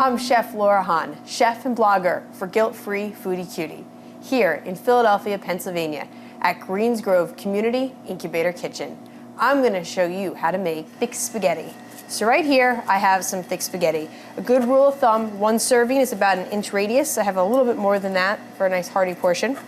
I'm Chef Laura Hahn, chef and blogger for Guilt-Free Foodie Cutie, here in Philadelphia, Pennsylvania, at Greens Grove Community Incubator Kitchen. I'm going to show you how to make thick spaghetti. So right here, I have some thick spaghetti. A good rule of thumb, one serving is about 1 inch radius. I have a little bit more than that for a nice hearty portion.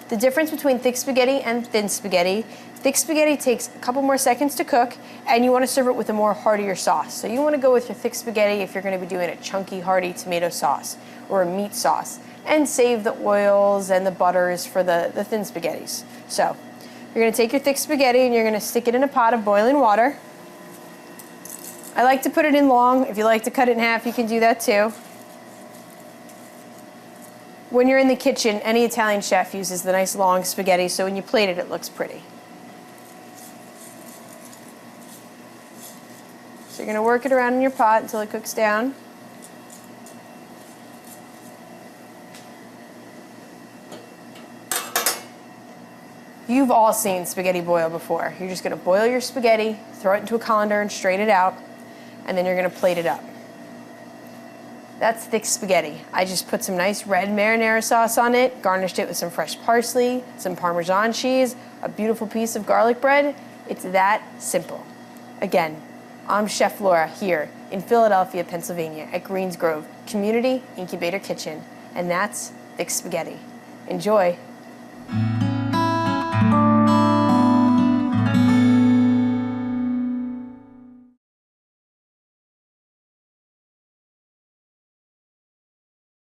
The difference between thick spaghetti and thin spaghetti: thick spaghetti takes a couple more seconds to cook, and you want to serve it with a more heartier sauce. So you want to go with your thick spaghetti if you're going to be doing a chunky, hearty tomato sauce or a meat sauce, and save the oils and the butters for the thin spaghettis. So you're going to take your thick spaghetti and you're going to stick it in a pot of boiling water. I like to put it in long. If you like to cut it in half, you can do that too. When you're in the kitchen, any Italian chef uses the nice long spaghetti, so when you plate it, it looks pretty. So you're going to work it around in your pot until it cooks down. You've all seen spaghetti boil before. You're just going to boil your spaghetti, throw it into a colander and strain it out, and then you're going to plate it up. That's thick spaghetti. I just put some nice red marinara sauce on it, garnished it with some fresh parsley, some Parmesan cheese, a beautiful piece of garlic bread. It's that simple. Again, I'm Chef Laura here in Philadelphia, Pennsylvania at Greens Grove Community Incubator Kitchen, and that's thick spaghetti. Enjoy.